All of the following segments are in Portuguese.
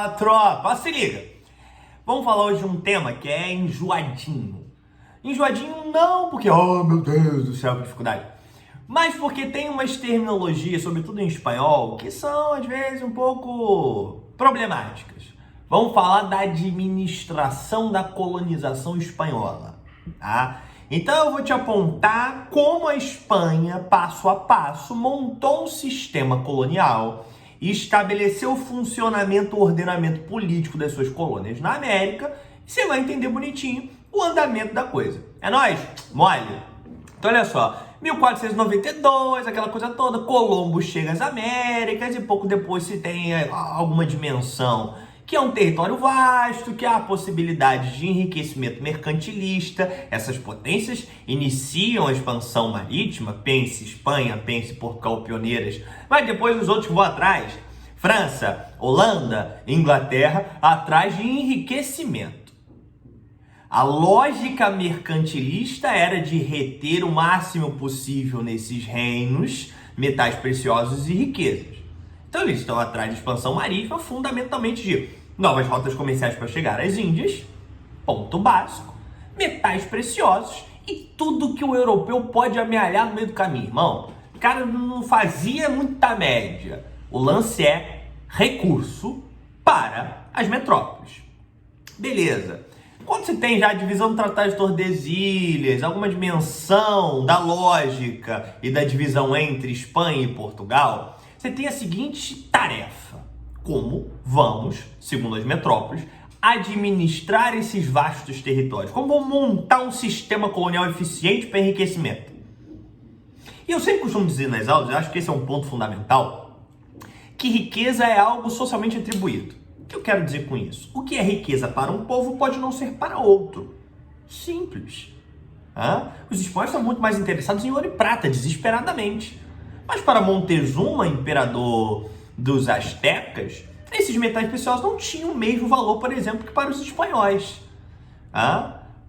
Fala, tropa! Se liga! Vamos falar hoje de um tema que é enjoadinho. Enjoadinho não porque, oh meu Deus do céu, que dificuldade. Mas porque tem umas terminologias, sobretudo em espanhol, que são às vezes um pouco problemáticas. Vamos falar da administração da colonização espanhola, tá? Então eu vou te apontar como a Espanha, passo a passo, montou um sistema colonial e estabeleceu o funcionamento, o ordenamento político das suas colônias na América, e você vai entender bonitinho o andamento da coisa. É nóis? Mole? Então olha só, 1492, aquela coisa toda, Colombo chega às Américas e pouco depois se tem alguma dimensão que é um território vasto, que há a possibilidade de enriquecimento mercantilista. Essas potências iniciam a expansão marítima, pense Espanha, pense Portugal, pioneiras, mas depois os outros vão atrás, França, Holanda, Inglaterra, atrás de enriquecimento. A lógica mercantilista era de reter o máximo possível nesses reinos metais preciosos e riquezas. Então eles estão atrás de expansão marítima, fundamentalmente de novas rotas comerciais para chegar às Índias, ponto básico, metais preciosos e tudo que o europeu pode amealhar no meio do caminho, irmão. O cara não fazia muita média. O lance é recurso para as metrópoles. Beleza. Quando você tem já a divisão do Tratado de Tordesilhas, alguma dimensão da lógica e da divisão entre Espanha e Portugal, você tem a seguinte tarefa: como vamos, segundo as metrópoles, administrar esses vastos territórios? Como vamos montar um sistema colonial eficiente para enriquecimento? E eu sempre costumo dizer nas aulas, eu acho que esse é um ponto fundamental, que riqueza é algo socialmente atribuído. O que eu quero dizer com isso? O que é riqueza para um povo pode não ser para outro. Simples. Os espanhóis são muito mais interessados em ouro e prata, desesperadamente. Mas para Montezuma, imperador dos astecas, esses metais preciosos não tinham o mesmo valor, por exemplo, que para os espanhóis.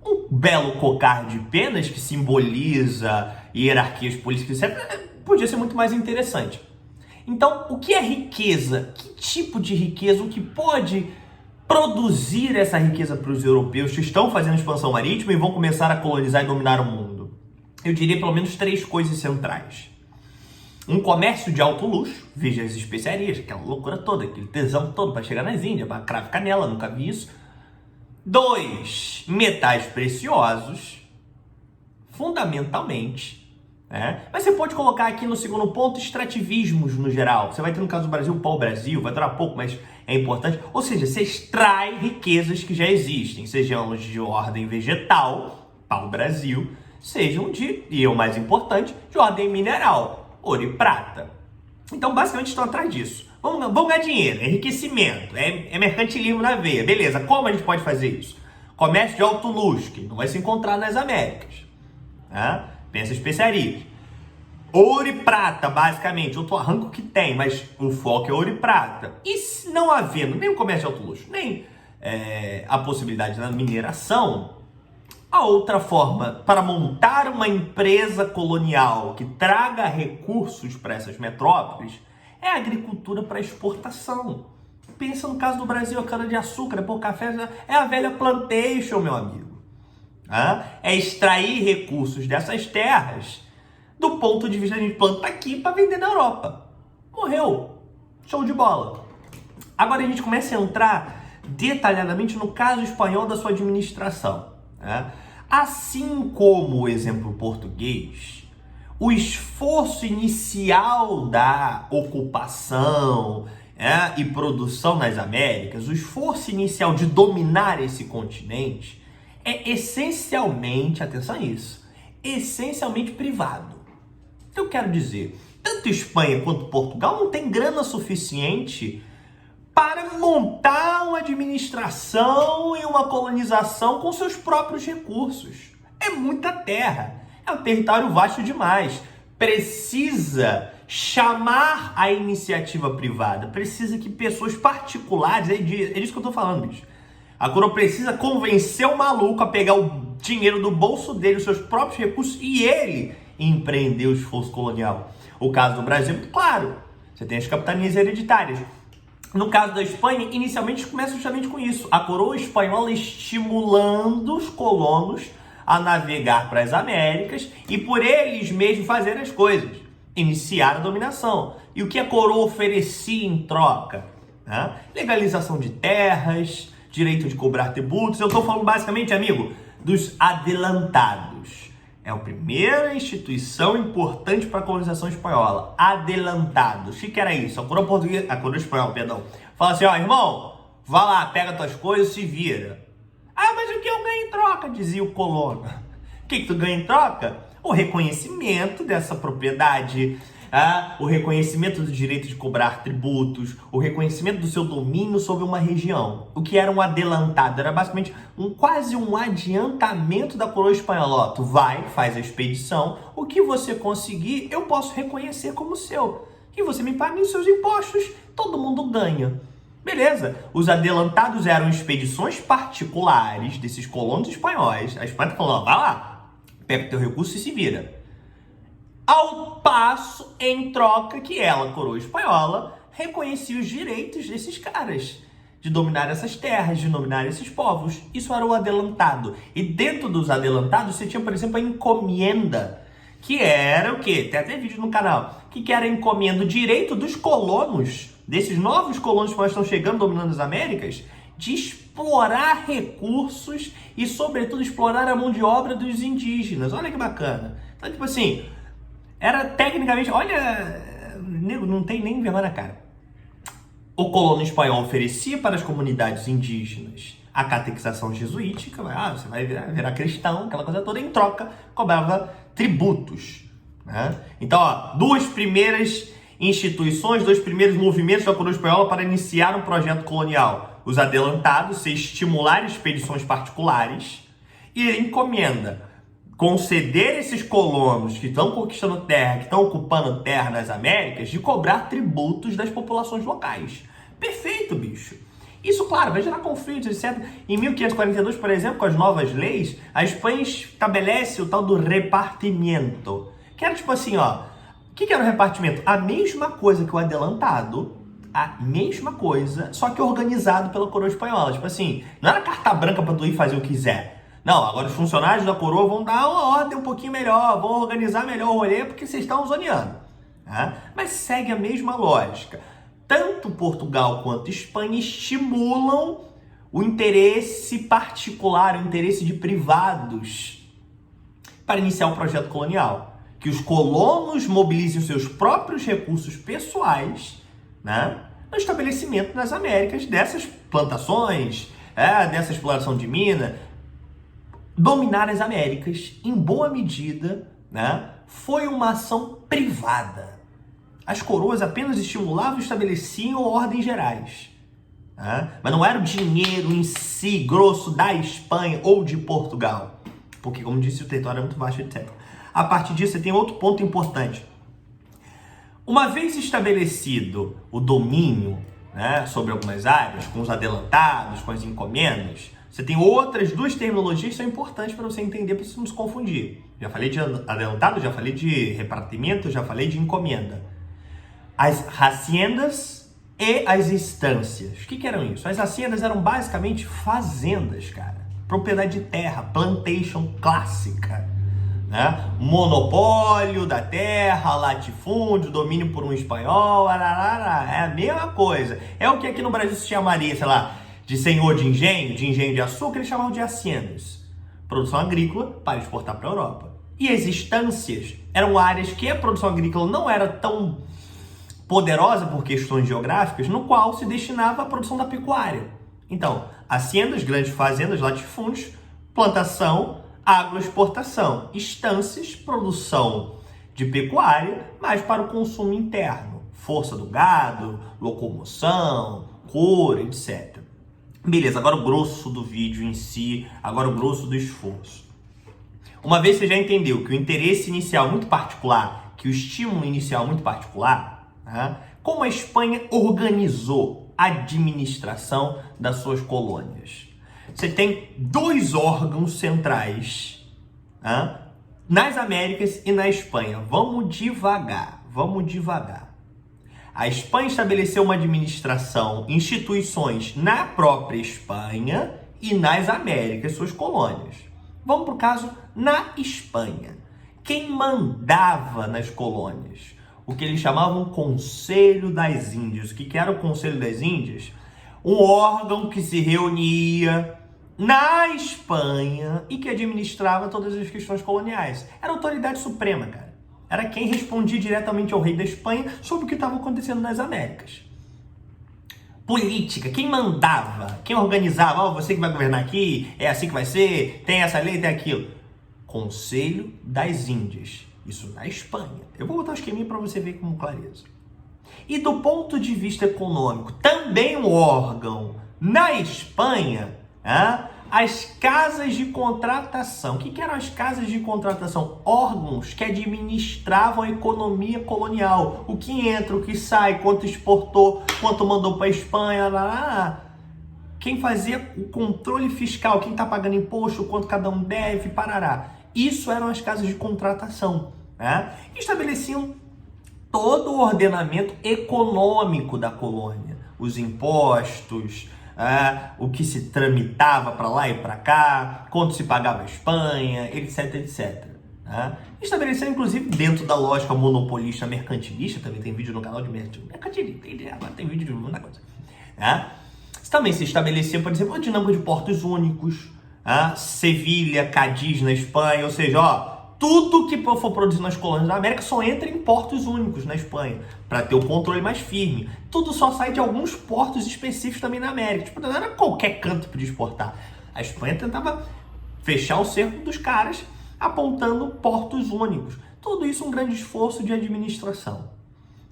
Um belo cocar de penas que simboliza hierarquias políticas, etc., podia ser muito mais interessante. Então, o que é riqueza? Que tipo de riqueza? O que pode produzir essa riqueza para os europeus que estão fazendo expansão marítima e vão começar a colonizar e dominar o mundo? Eu diria pelo menos 3 coisas centrais. Um comércio de alto luxo, veja as especiarias, aquela loucura toda, aquele tesão todo para chegar nas Índias, para cravo e canela, nunca vi isso. 2, metais preciosos, fundamentalmente. Mas você pode colocar aqui no segundo ponto extrativismos no geral. Você vai ter no caso do Brasil o pau-brasil, vai durar pouco, mas é importante. Ou seja, você extrai riquezas que já existem, sejam de ordem vegetal, pau-brasil, sejam e é o mais importante, de ordem mineral, ouro e prata. Então, basicamente, estão atrás disso. Vamos ganhar dinheiro, é enriquecimento, é mercantilismo na veia. Beleza, como a gente pode fazer isso? Comércio de alto luxo, que não vai se encontrar nas Américas. Pensa em especiarias. Ouro e prata, basicamente, outro arranco que tem, mas o foco é ouro e prata. E se não havendo nem o comércio de alto luxo, nem a possibilidade da mineração, a outra forma para montar uma empresa colonial que traga recursos para essas metrópoles é a agricultura para exportação. Pensa no caso do Brasil, a cana-de-açúcar, o café, é a velha plantation, meu amigo. É extrair recursos dessas terras do ponto de vista de a gente planta aqui para vender na Europa. Morreu. Show de bola. Agora a gente começa a entrar detalhadamente no caso espanhol da sua administração. Assim como o exemplo português, o esforço inicial da ocupação e produção nas Américas, o esforço inicial de dominar esse continente é essencialmente, atenção a isso, essencialmente privado. Eu quero dizer, tanto Espanha quanto Portugal não tem grana suficiente para montar uma administração e uma colonização com seus próprios recursos. É muita terra, é um território vasto demais. Precisa chamar a iniciativa privada, precisa que pessoas particulares, é disso que eu tô falando, bicho. A coroa precisa convencer o maluco a pegar o dinheiro do bolso dele, os seus próprios recursos, e ele empreender o esforço colonial. O caso do Brasil é muito claro. Você tem as capitanias hereditárias. No caso da Espanha, inicialmente começa justamente com isso. A coroa espanhola estimulando os colonos a navegar para as Américas e por eles mesmos fazerem as coisas. Iniciar a dominação. E o que a coroa oferecia em troca? Né? Legalização de terras, direito de cobrar tributos. Eu estou falando basicamente, amigo, dos adelantados. É a primeira instituição importante para a colonização espanhola. Adelantados. O que era isso? A coroa espanhola, perdão. Fala assim, ó, irmão, vá lá, pega tuas coisas e se vira. Ah, mas o que eu ganho em troca? Dizia o colono. O que tu ganha em troca? O reconhecimento dessa propriedade, o reconhecimento do direito de cobrar tributos, o reconhecimento do seu domínio sobre uma região. O que era um adelantado? Era basicamente quase um adiantamento da coroa espanhola. Ó, tu vai, faz a expedição, o que você conseguir eu posso reconhecer como seu. E você me paga os seus impostos, todo mundo ganha. Beleza, os adelantados eram expedições particulares desses colonos espanhóis. A Espanha tá falando, ó, vai lá, pega o teu recurso e se vira. Ao passo, em troca, que ela, coroa espanhola, reconhecia os direitos desses caras de dominar essas terras, de dominar esses povos. Isso era o adelantado. E dentro dos adelantados, você tinha, por exemplo, a encomienda, que era o quê? Tem até vídeo no canal. Que era a encomienda, o direito dos colonos, desses novos colonos que estão chegando, dominando as Américas, de explorar recursos e, sobretudo, explorar a mão de obra dos indígenas. Olha que bacana. Então, tipo assim, era tecnicamente, olha, nego, não tem nem vergonha na cara. O colono espanhol oferecia para as comunidades indígenas a catequização jesuítica, você vai virar cristão, aquela coisa toda, em troca cobrava tributos. Né? Então, ó, duas primeiras instituições, dois primeiros movimentos da coroa espanhola para iniciar um projeto colonial. Os adelantados, se estimular expedições particulares, e a encomenda, conceder esses colonos que estão conquistando terra, que estão ocupando terra nas Américas, de cobrar tributos das populações locais. Perfeito, bicho. Isso, claro, vai gerar conflitos, etc. Em 1542, por exemplo, com as novas leis, a Espanha estabelece o tal do repartimento. Que era tipo assim, ó, o que era o repartimento? A mesma coisa que o adelantado, a mesma coisa, só que organizado pela coroa espanhola. Tipo assim, não era carta branca para tu ir fazer o que quiser. Não, agora os funcionários da coroa vão dar uma ordem um pouquinho melhor, vão organizar melhor o rolê porque vocês estão zoneando. Tá? Mas segue a mesma lógica. Tanto Portugal quanto Espanha estimulam o interesse particular, o interesse de privados para iniciar um projeto colonial. Que os colonos mobilizem os seus próprios recursos pessoais, né, no estabelecimento nas Américas dessas plantações, dessa exploração de mina. Dominar as Américas, em boa medida, né, foi uma ação privada. As coroas apenas estimulavam e estabeleciam ordens gerais. Né? Mas não era o dinheiro em si, grosso, da Espanha ou de Portugal. Porque, como disse, o território é muito vasto, etc. A partir disso, você tem outro ponto importante. Uma vez estabelecido o domínio, né, sobre algumas áreas, com os adelantados, com as encomendas, você tem outras duas terminologias que são importantes para você entender, para você não se confundir. Já falei de adelantado, já falei de repartimento, já falei de encomenda. As haciendas e as estâncias. O que eram isso? As haciendas eram basicamente fazendas, cara. Propriedade de terra, plantation clássica. Né? Monopólio da terra, latifúndio, domínio por um espanhol, é a mesma coisa. É o que aqui no Brasil se chamaria, sei lá, de senhor de engenho de açúcar, eles chamavam de haciendas. Produção agrícola para exportar para a Europa. E as estâncias eram áreas que a produção agrícola não era tão poderosa por questões geográficas, no qual se destinava à produção da pecuária. Então, haciendas, grandes fazendas, latifúndios, plantação, agroexportação, estâncias, produção de pecuária, mas para o consumo interno, força do gado, locomoção, couro, etc. Beleza, agora o grosso do vídeo em si, agora o grosso do esforço. Uma vez você já entendeu que o interesse inicial muito particular, que o estímulo inicial muito particular, né, como a Espanha organizou a administração das suas colônias. Você tem dois órgãos centrais, né, nas Américas e na Espanha. Vamos devagar. A Espanha estabeleceu uma administração, instituições na própria Espanha e nas Américas, suas colônias. Vamos para o caso na Espanha. Quem mandava nas colônias? O que eles chamavam Conselho das Índias. O que era o Conselho das Índias? Um órgão que se reunia na Espanha e que administrava todas as questões coloniais. Era a autoridade suprema, cara. Era quem respondia diretamente ao rei da Espanha sobre o que estava acontecendo nas Américas. Política, quem mandava, quem organizava, você que vai governar aqui, é assim que vai ser, tem essa lei, tem aquilo. Conselho das Índias, isso na Espanha. Eu vou botar um esqueminha para você ver com clareza. E do ponto de vista econômico, também um órgão na Espanha, as casas de contratação. O que eram as casas de contratação? Órgãos que administravam a economia colonial. O que entra, o que sai, quanto exportou, quanto mandou para a Espanha, quem fazia o controle fiscal, quem está pagando imposto, quanto cada um deve, parará. Isso eram as casas de contratação. Estabeleciam todo o ordenamento econômico da colônia. Os impostos, o que se tramitava para lá e para cá, quanto se pagava a Espanha, etc, etc. Estabelecendo, inclusive, dentro da lógica monopolista mercantilista, também tem vídeo no canal de mercantilista, agora tem vídeo de muita coisa. Também se estabelecia, por exemplo, a dinâmica de portos únicos, Sevilha, Cádiz na Espanha, ou seja, tudo que for produzido nas colônias da América só entra em portos únicos na Espanha, para ter o controle mais firme. Tudo só sai de alguns portos específicos também na América. Tipo, não era qualquer canto que podia exportar. A Espanha tentava fechar o cerco dos caras, apontando portos únicos. Tudo isso um grande esforço de administração.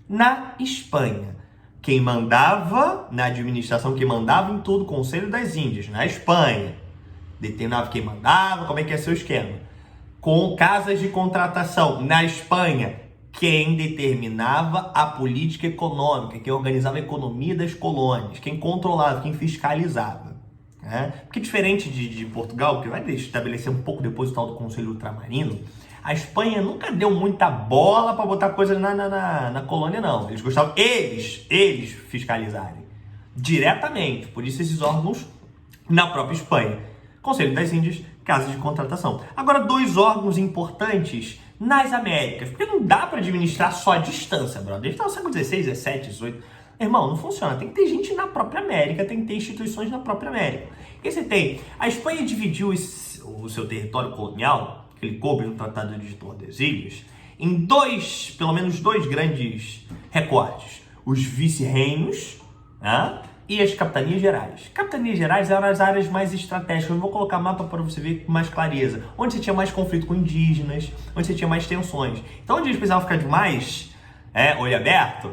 Na Espanha, quem mandava na administração, quem mandava em tudo, Conselho das Índias, na Espanha, determinava quem mandava, como é que ia ser o esquema. Com casas de contratação na Espanha, quem determinava a política econômica, quem organizava a economia das colônias, quem controlava, quem fiscalizava. Porque diferente de Portugal, que vai estabelecer um pouco depois o tal do Conselho Ultramarino, a Espanha nunca deu muita bola para botar coisas na colônia, não. Eles gostavam, eles fiscalizarem diretamente. Por isso esses órgãos na própria Espanha. Conselho das Índias, casas de contratação. Agora, 2 órgãos importantes nas Américas, porque não dá para administrar só a distância, brother. A gente tá no século XVI, XVII, XVIII. Irmão, não funciona. Tem que ter gente na própria América, tem que ter instituições na própria América. E você tem, a Espanha dividiu o seu território colonial, que ele coube no Tratado de Tordesilhas, em pelo menos dois grandes recortes. Os vice-reinos, e as capitanias gerais. Capitanias gerais eram as áreas mais estratégicas. Eu vou colocar mapa para você ver com mais clareza. Onde você tinha mais conflito com indígenas, onde você tinha mais tensões. Então, onde eles precisavam ficar de mais olho aberto,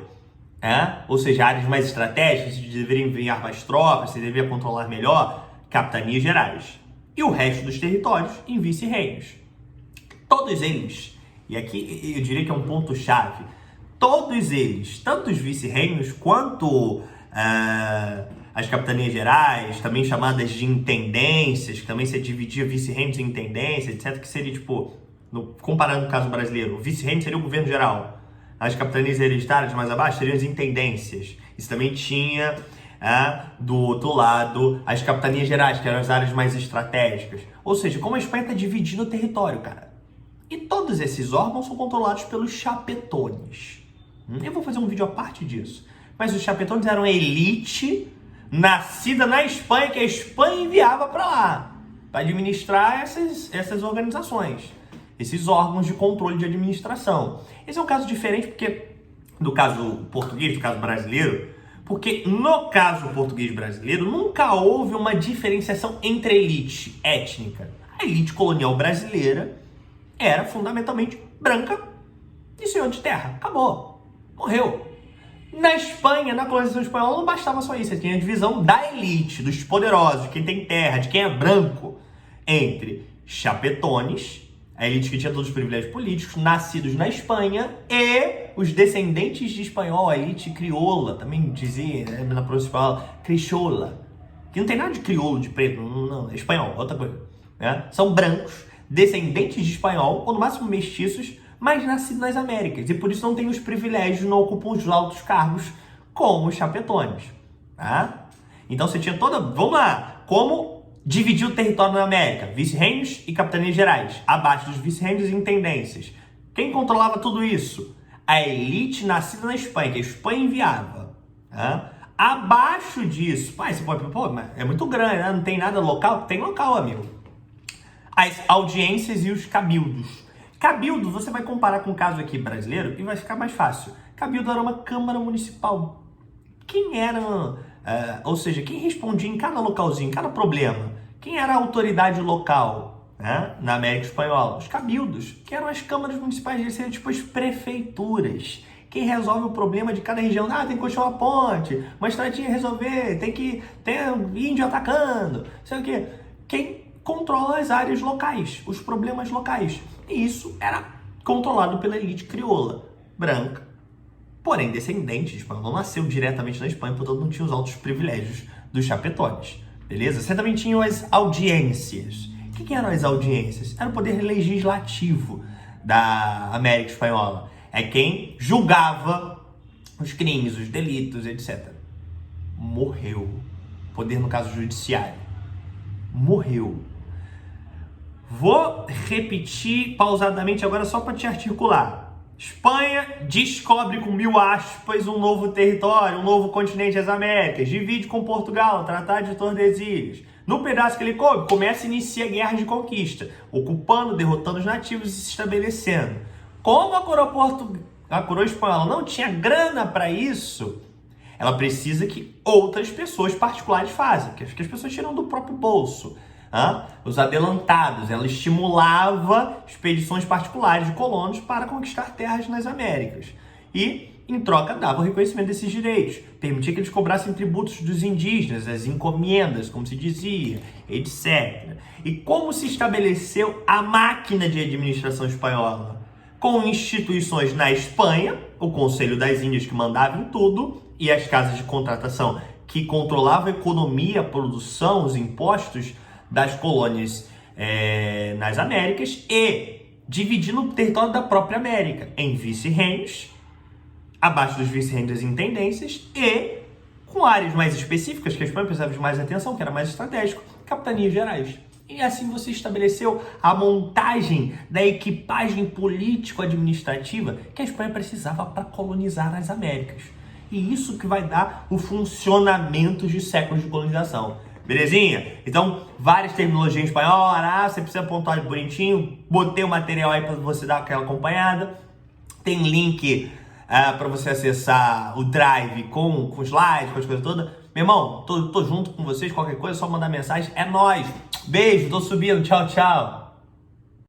ou seja, áreas mais estratégicas, você deveria enviar mais tropas, você deveria controlar melhor, capitanias gerais. E o resto dos territórios em vice-reinos. Todos eles, e aqui eu diria que é um ponto-chave, todos eles, tanto os vice-reinos quanto as capitanias gerais, também chamadas de intendências, que também se dividia vice-reinos em intendências, etc., que seria tipo, comparando o caso brasileiro, o vice-reino seria o governo geral, as capitanias hereditárias mais abaixo seriam as intendências. Isso também tinha, do outro lado, as capitanias gerais, que eram as áreas mais estratégicas. Ou seja, como a Espanha está dividindo o território, cara. E todos esses órgãos são controlados pelos chapetones. Eu vou fazer um vídeo à parte disso. Mas os chapetones eram elite nascida na Espanha, que a Espanha enviava para lá, para administrar essas organizações, esses órgãos de controle de administração. Esse é um caso diferente do caso português, do caso brasileiro, porque no caso português brasileiro nunca houve uma diferenciação entre elite étnica. A elite colonial brasileira era fundamentalmente branca e senhor de terra. Acabou. Morreu. Na Espanha, na colonização espanhola, não bastava só isso. Você tinha a divisão da elite, dos poderosos, de quem tem terra, de quem é branco, entre chapetones, a elite que tinha todos os privilégios políticos, nascidos na Espanha, e os descendentes de espanhol, a elite crioula, também dizia, na pronúncia espanhola, crioula, que não tem nada de crioulo, de preto, não, é espanhol, outra coisa. São brancos, descendentes de espanhol, ou no máximo mestiços, mas nascido nas Américas, e por isso não tem os privilégios, não ocupam os altos cargos como os chapetones, tá? Então você tinha toda... Vamos lá! Como dividir o território na América? Vice-reinos e capitanias gerais. Abaixo dos vice-reinos e intendências. Quem controlava tudo isso? A elite nascida na Espanha, que a Espanha enviava. Tá? Abaixo disso... Pai, você pode... Pô, mas é muito grande, né? Não tem nada local? Tem local, amigo. As audiências e os cabildos. Cabildo, você vai comparar com o caso aqui brasileiro e vai ficar mais fácil. Cabildo era uma câmara municipal. Quem era... ou seja, quem respondia em cada localzinho, em cada problema? Quem era a autoridade local, né, na América Espanhola? Os cabildos, que eram as câmaras municipais, eles seriam tipo as prefeituras. Quem resolve o problema de cada região? Ah, tem que construir uma ponte, uma estradinha a resolver, tem índio atacando, sei o quê. Quem controla as áreas locais, os problemas locais. E isso era controlado pela elite crioula, branca, porém descendente de espanhol, não nasceu diretamente na Espanha, portanto não tinha os altos privilégios dos chapetones, beleza? Você também tinha as audiências. O que eram as audiências? Era o poder legislativo da América Espanhola. É quem julgava os crimes, os delitos, etc. Morreu. Poder, no caso, judiciário. Morreu. Vou repetir pausadamente agora só para te articular. Espanha descobre com 1000 aspas um novo território, um novo continente das Américas, divide com Portugal, Tratado de Tordesilhas. No pedaço que ele coube, começa a iniciar a guerra de conquista, ocupando, derrotando os nativos e se estabelecendo. Como a coroa espanhola não tinha grana para isso, ela precisa que outras pessoas particulares façam, que as pessoas tiram do próprio bolso. Os adelantados, ela estimulava expedições particulares de colonos para conquistar terras nas Américas. E, em troca, dava o reconhecimento desses direitos. Permitia que eles cobrassem tributos dos indígenas, as encomendas, como se dizia, etc. E como se estabeleceu a máquina de administração espanhola? Com instituições na Espanha, o Conselho das Índias que mandava em tudo, e as casas de contratação que controlavam a economia, a produção, os impostos das colônias nas Américas, e dividindo o território da própria América em vice-reinos, abaixo dos vice-reinos das intendências, e com áreas mais específicas, que a Espanha precisava de mais atenção, que era mais estratégico, capitanias gerais. E assim você estabeleceu a montagem da equipagem político-administrativa que a Espanha precisava para colonizar as Américas. E isso que vai dar o funcionamento de séculos de colonização. Belezinha? Então, várias terminologias em espanhol, você precisa pontuar bonitinho, botei o material aí para você dar aquela acompanhada. Tem link para você acessar o Drive com slides, com as coisas todas. Meu irmão, tô junto com vocês, qualquer coisa, é só mandar mensagem. É nóis! Beijo, tô subindo, tchau, tchau!